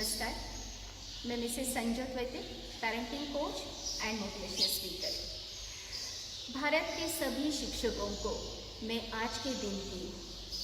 नमस्कार, मैं Mrs Sanjyot Vaidya, parenting coach and motivational speaker. Bharat के सभी शिक्षकों को मैं आज के दिन की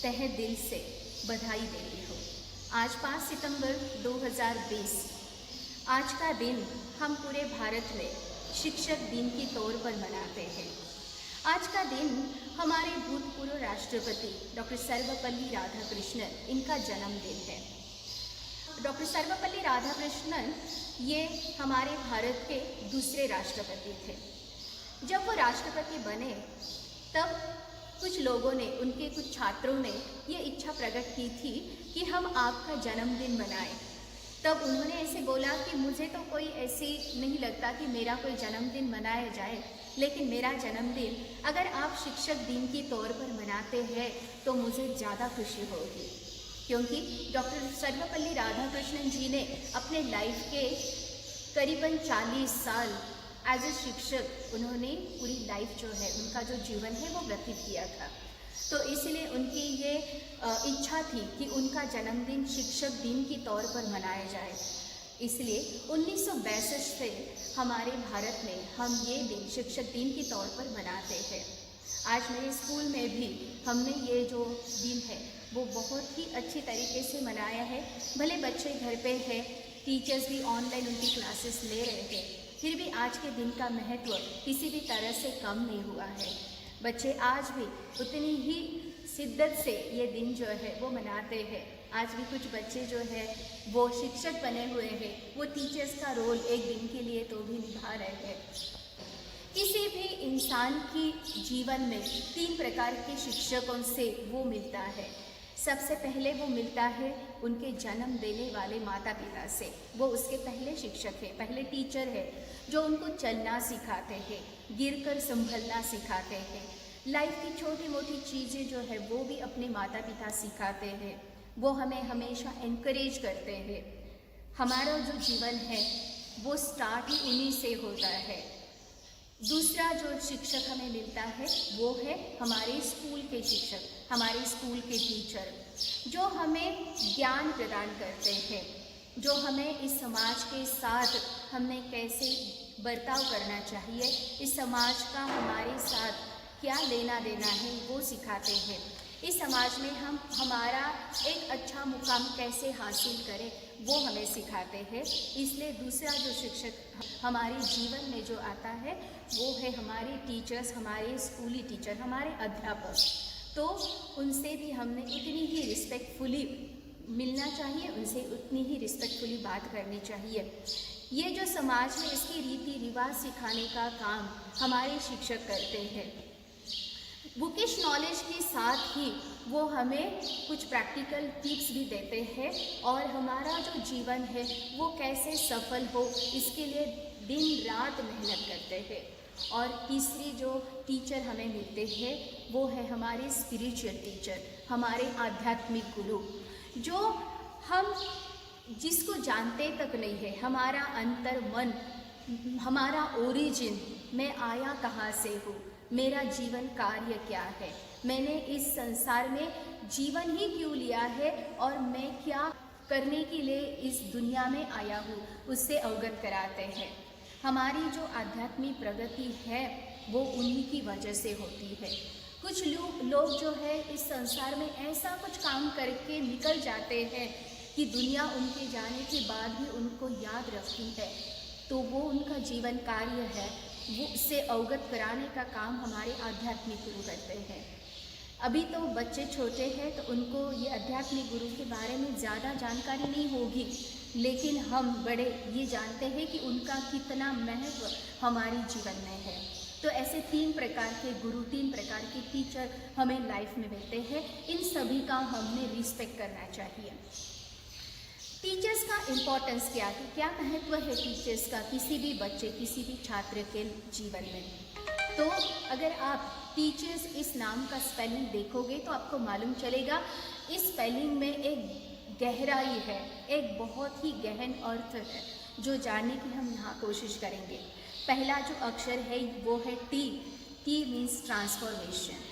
तहे दिल से बधाई देती हूँ। आज 5 सितंबर 2020, आज का दिन हम पूरे भारत में शिक्षक दिन के तौर पर मनाते हैं। आज का दिन हमारे भूतपूर्व राष्ट्रपति डॉक्टर सर्वपल्ली राधाकृष्णन इनका जन्मदिन है। डॉक्टर सर्वपल्ली राधाकृष्णन ये हमारे भारत के दूसरे राष्ट्रपति थे। जब वो राष्ट्रपति बने तब कुछ लोगों ने, उनके कुछ छात्रों ने ये इच्छा प्रकट की थी कि हम आपका जन्मदिन मनाएं। तब उन्होंने ऐसे बोला कि मुझे तो कोई ऐसे नहीं लगता कि मेरा कोई जन्मदिन मनाया जाए, लेकिन मेरा जन्मदिन अगर आप शिक्षक दिन के तौर पर मनाते हैं तो मुझे ज़्यादा खुशी होगी, क्योंकि डॉक्टर सर्वपल्ली राधाकृष्णन जी ने अपने लाइफ के करीबन 40 साल एज ए शिक्षक उन्होंने पूरी लाइफ जो है, उनका जो जीवन है वो व्यतीत किया था। तो इसलिए उनकी ये इच्छा थी कि उनका जन्मदिन शिक्षक दिन के तौर पर मनाया जाए। इसलिए 1962 से हमारे भारत में हम ये दिन शिक्षक दिन के तौर पर मनाते हैं। आज मेरे स्कूल में भी हमने ये जो दिन है वो बहुत ही अच्छी तरीके से मनाया है। भले बच्चे घर पे हैं, टीचर्स भी ऑनलाइन उनकी क्लासेस ले रहे हैं, फिर भी आज के दिन का महत्व किसी भी तरह से कम नहीं हुआ है। बच्चे आज भी उतनी ही शिद्दत से ये दिन जो है वो मनाते हैं। आज भी कुछ बच्चे जो है वो शिक्षक बने हुए हैं, वो टीचर्स का रोल एक दिन के लिए तो भी निभा रहे हैं। किसी भी इंसान की जीवन में 3 प्रकार के शिक्षकों से वो मिलता है। सबसे पहले वो मिलता है उनके जन्म देने वाले माता पिता से, वो उसके पहले शिक्षक है, पहले टीचर है, जो उनको चलना सिखाते हैं, गिरकर संभलना सिखाते हैं। लाइफ की छोटी मोटी चीज़ें जो है वो भी अपने माता पिता सिखाते हैं। वो हमें हमेशा एनकरेज करते हैं। हमारा जो जीवन है वो स्टार्ट ही उन्हीं से होता है। दूसरा जो शिक्षक हमें मिलता है वो है हमारे स्कूल के शिक्षक, हमारे स्कूल के टीचर, जो हमें ज्ञान प्रदान करते हैं, जो हमें इस समाज के साथ हमें कैसे बर्ताव करना चाहिए, इस समाज का हमारे साथ क्या लेना देना है वो सिखाते हैं। इस समाज में हम हमारा एक अच्छा मुकाम कैसे हासिल करें वो हमें सिखाते हैं। इसलिए दूसरा जो शिक्षक हमारे जीवन में जो आता है वो है हमारे टीचर्स, हमारे स्कूली टीचर, हमारे अध्यापक। तो उनसे भी हमने इतनी ही रिस्पेक्टफुली मिलना चाहिए, उनसे उतनी ही रिस्पेक्टफुली बात करनी चाहिए। ये जो समाज है इसकी रीति रिवाज सिखाने का काम हमारे शिक्षक करते हैं। बुकिश नॉलेज के साथ ही वो हमें कुछ प्रैक्टिकल टिप्स भी देते हैं और हमारा जो जीवन है वो कैसे सफल हो इसके लिए दिन रात मेहनत करते हैं। और तीसरी जो टीचर हमें मिलते हैं वो है हमारे स्पिरिचुअल टीचर, हमारे आध्यात्मिक गुरु, जो हम जिसको जानते तक नहीं है, हमारा अंतर मन, हमारा ओरिजिन, मैं आया कहाँ से हूँ, मेरा जीवन कार्य क्या है, मैंने इस संसार में जीवन ही क्यों लिया है और मैं क्या करने के लिए इस दुनिया में आया हूँ, उससे अवगत कराते हैं। हमारी जो आध्यात्मिक प्रगति है वो उन्हीं की वजह से होती है। कुछ लोग जो है इस संसार में ऐसा कुछ काम करके निकल जाते हैं कि दुनिया उनके जाने के बाद भी उनको याद रखती है, तो वो उनका जीवन कार्य है, वो उससे अवगत कराने का काम हमारे आध्यात्मिक गुरु करते हैं। अभी तो बच्चे छोटे हैं तो उनको ये आध्यात्मिक गुरु के बारे में ज़्यादा जानकारी नहीं होगी, लेकिन हम बड़े ये जानते हैं कि उनका कितना महत्व हमारे जीवन में है। तो ऐसे 3 प्रकार के गुरु, 3 प्रकार के टीचर हमें लाइफ में मिलते हैं। इन सभी का हमने रिस्पेक्ट करना चाहिए। टीचर्स का इम्पोर्टेंस क्या है, क्या महत्व है टीचर्स का किसी भी बच्चे, किसी भी छात्र के जीवन में? तो अगर आप टीचर्स इस नाम का स्पेलिंग देखोगे तो आपको मालूम चलेगा इस स्पेलिंग में एक गहराई है, एक बहुत ही गहन अर्थ है, जो जानने की हम यहाँ कोशिश करेंगे। पहला जो अक्षर है वो है T. T means transformation.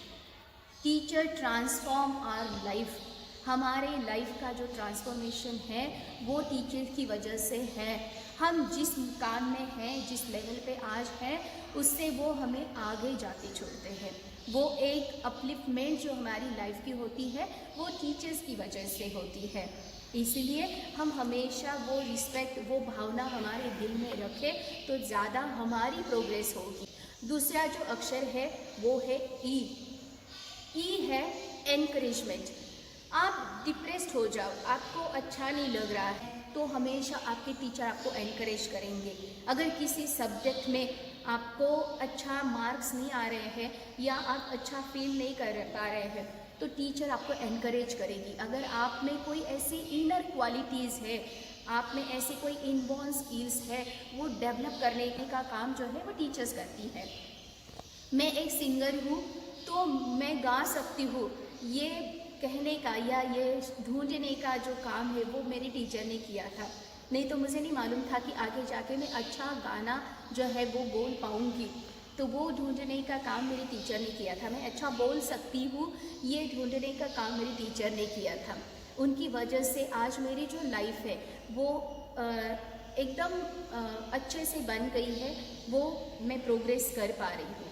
Teacher transform our life, हमारे लाइफ का जो ट्रांसफॉर्मेशन है वो टीचर की वजह से है। हम जिस काम में हैं, जिस लेवल पे आज हैं, उससे वो हमें आगे जाके छोड़ते हैं। वो एक अपलिफ्टमेंट जो हमारी लाइफ की होती है वो टीचर्स की वजह से होती है। इसलिए हम हमेशा वो रिस्पेक्ट, वो भावना हमारे दिल में रखें तो ज़्यादा हमारी प्रोग्रेस होगी। दूसरा जो अक्षर है वो है ई। ई है एनकरेजमेंट। आप डिप्रेस्ड हो जाओ, आपको अच्छा नहीं लग रहा है, तो हमेशा आपके टीचर आपको एनकरेज करेंगे। अगर किसी सब्जेक्ट में आपको अच्छा मार्क्स नहीं आ रहे हैं या आप अच्छा फील नहीं कर पा रहे हैं तो टीचर आपको एनकरेज करेगी। अगर आप में कोई ऐसी इनर क्वालिटीज़ है, आप में ऐसी कोई इनबॉर्न स्किल्स है, वो डेवलप करने का काम जो है वो टीचर्स करती है। मैं एक सिंगर हूँ तो मैं गा सकती हूँ, ये कहने का या ये ढूंढने का जो काम है वो मेरे टीचर ने किया था। नहीं तो मुझे नहीं मालूम था कि आगे जाके मैं अच्छा गाना जो है वो बोल पाऊँगी। तो वो ढूंढने का काम मेरे टीचर ने किया था। मैं अच्छा बोल सकती हूँ, ये ढूंढने का काम मेरे टीचर ने किया था। उनकी वजह से आज मेरी जो लाइफ है वो एकदम अच्छे से बन गई है, वो मैं प्रोग्रेस कर पा रही हूँ।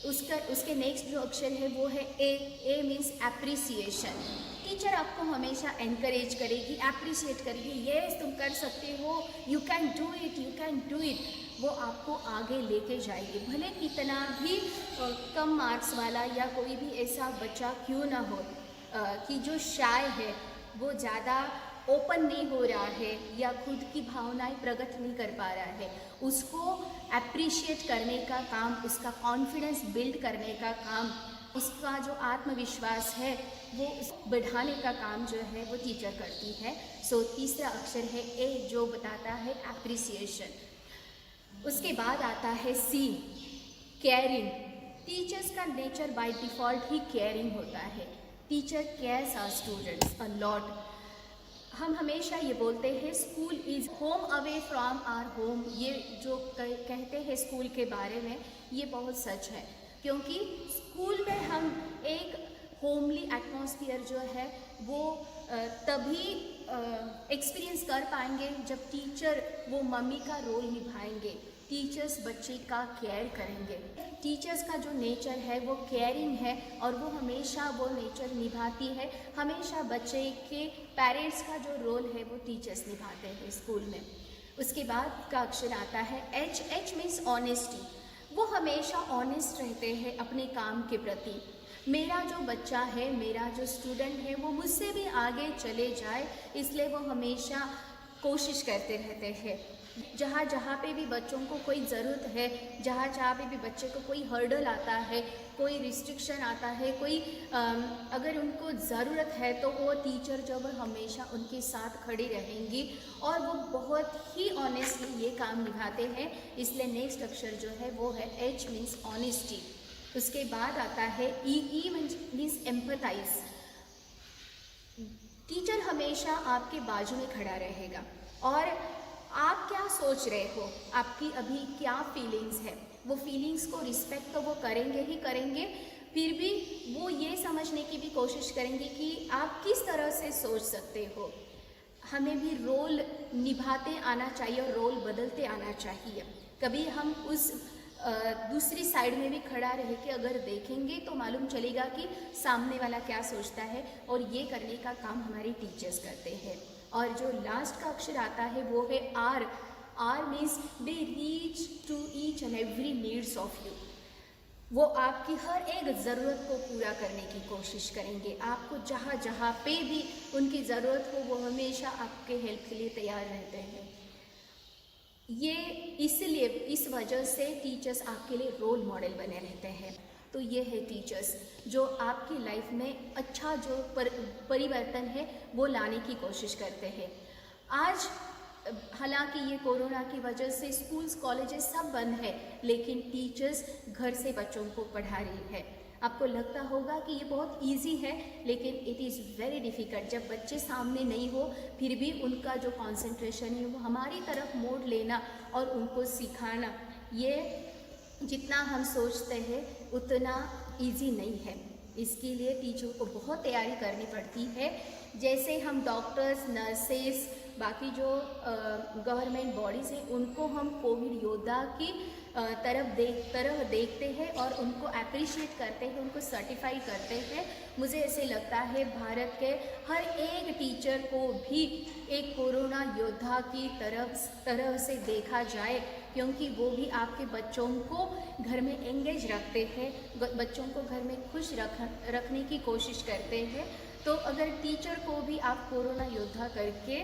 उसके नेक्स्ट जो अक्षर है वो है ए। ए मीन्स एप्रिसिएशन। टीचर आपको हमेशा एनकरेज करेगी, एप्रिशिएट करेगी, यस तुम कर सकते हो, you can do it, you can do it. वो आपको आगे लेके जाएगी। भले कितना भी कम मार्क्स वाला या कोई भी ऐसा बच्चा क्यों ना हो कि जो शाय है, वो ज़्यादा ओपन नहीं हो रहा है या खुद की भावनाएं प्रकट नहीं कर पा रहा है, उसको अप्रिशिएट करने का काम, उसका कॉन्फिडेंस बिल्ड करने का काम, उसका जो आत्मविश्वास है वो बढ़ाने का काम जो है वो टीचर करती है। सो तीसरा अक्षर है ए, जो बताता है एप्रिसिएशन। उसके बाद आता है सी, केयरिंग। टीचर्स का नेचर बाय डिफ़ॉल्ट ही केयरिंग होता है। Teacher cares our students a lot. हम हमेशा ये बोलते हैं school is home away from our home. ये जो कहते हैं स्कूल के बारे में, ये बहुत सच है, क्योंकि स्कूल में हम एक होमली एटमॉस्फेयर जो है वो तभी एक्सपीरियंस कर पाएंगे जब टीचर वो मम्मी का रोल निभाएंगे। टीचर्स बच्चे का केयर करेंगे। टीचर्स का जो नेचर है वो केयरिंग है और वो हमेशा वो नेचर निभाती है। हमेशा बच्चे के पेरेंट्स का जो रोल है वो टीचर्स निभाते हैं स्कूल में। उसके बाद का अक्षर आता है एच। H means honesty. वो हमेशा ऑनेस्ट रहते हैं अपने काम के प्रति। मेरा जो बच्चा है, मेरा जो स्टूडेंट है, वो मुझसे भी आगे चले जाए, इसलिए वो हमेशा कोशिश करते रहते हैं। जहाँ जहाँ पे भी बच्चों को कोई ज़रूरत है, जहाँ जहाँ पे भी बच्चे को कोई हर्डल आता है, कोई रिस्ट्रिक्शन आता है, कोई अगर उनको ज़रूरत है तो वो टीचर जो है हमेशा उनके साथ खड़ी रहेंगी और वो बहुत ही ऑनेस्टली ये काम निभाते हैं। इसलिए नेक्स्ट अक्षर जो है वो है एच, मीन्स ऑनेस्टी। उसके बाद आता है E. E means empathise. Teacher हमेशा आपके बाजू में खड़ा रहेगा और आप क्या सोच रहे हो, आपकी अभी क्या फीलिंग्स है, वो फीलिंग्स को रिस्पेक्ट तो वो करेंगे ही करेंगे, फिर भी वो ये समझने की भी कोशिश करेंगे कि आप किस तरह से सोच सकते हो। हमें भी रोल निभाते आना चाहिए और रोल बदलते आना चाहिए। कभी हम उस दूसरी साइड में भी खड़ा रह के अगर देखेंगे तो मालूम चलेगा कि सामने वाला क्या सोचता है, और ये करने का काम हमारे टीचर्स करते हैं। और जो लास्ट का अक्षर आता है वो है R. R means they reach to each and every needs of you. वो आपकी हर एक ज़रूरत को पूरा करने की कोशिश करेंगे। आपको जहाँ जहाँ पे भी उनकी ज़रूरत हो वो हमेशा आपके हेल्प के लिए तैयार रहते हैं। ये इसलिए इस वजह से टीचर्स आपके लिए रोल मॉडल बने रहते हैं। तो ये है टीचर्स जो आपकी लाइफ में अच्छा जो परिवर्तन है वो लाने की कोशिश करते हैं। आज हालांकि ये कोरोना की वजह से स्कूल्स, कॉलेजेस सब बंद है, लेकिन टीचर्स घर से बच्चों को पढ़ा रही है। आपको लगता होगा कि ये बहुत इजी है, लेकिन इट इज़ वेरी डिफ़िकल्ट। जब बच्चे सामने नहीं हो फिर भी उनका जो कंसंट्रेशन है वो हमारी तरफ मोड़ लेना और उनको सिखाना, ये जितना हम सोचते हैं उतना इजी नहीं है। इसके लिए टीचर को बहुत तैयारी करनी पड़ती है। जैसे हम डॉक्टर्स, नर्सेस, बाकी जो गवर्नमेंट बॉडीज़ हैं उनको हम कोविड योद्धा की तरह देखते हैं और उनको अप्रिशिएट करते हैं, उनको सर्टिफाई करते हैं। मुझे ऐसे लगता है भारत के हर एक टीचर को भी एक कोरोना योद्धा की तरह से देखा जाए, क्योंकि वो भी आपके बच्चों को घर में एंगेज रखते हैं, बच्चों को घर में खुश रखने की कोशिश करते हैं। तो अगर टीचर को भी आप कोरोना योद्धा करके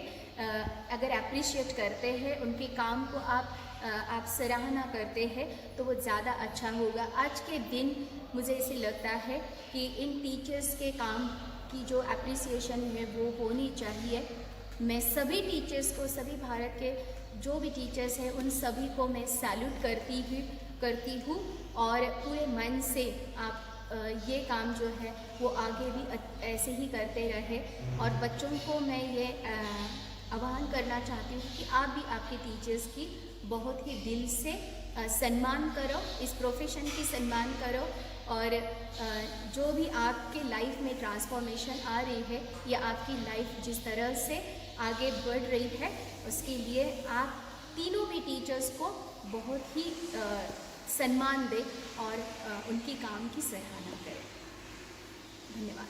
अगर अप्रिशिएट करते हैं, उनके काम को आप सराहना करते हैं, तो वो ज़्यादा अच्छा होगा। आज के दिन मुझे ऐसे लगता है कि इन टीचर्स के काम की जो अप्रिसिएशन है वो होनी चाहिए। मैं सभी टीचर्स को, सभी भारत के जो भी टीचर्स हैं उन सभी को मैं सैल्यूट करती हूँ और पूरे मन से आप ये काम जो है वो आगे भी ऐसे ही करते रहे। और बच्चों को मैं ये आह्वान करना चाहती हूँ कि आप भी आपके टीचर्स की बहुत ही दिल से सम्मान करो, इस प्रोफेशन की सम्मान करो और जो भी आपके लाइफ में ट्रांसफॉर्मेशन आ रही है या आपकी लाइफ जिस तरह से आगे बढ़ रही है, उसके लिए आप तीनों भी टीचर्स को बहुत ही सम्मान दें और उनकी काम की सराहना करें। धन्यवाद।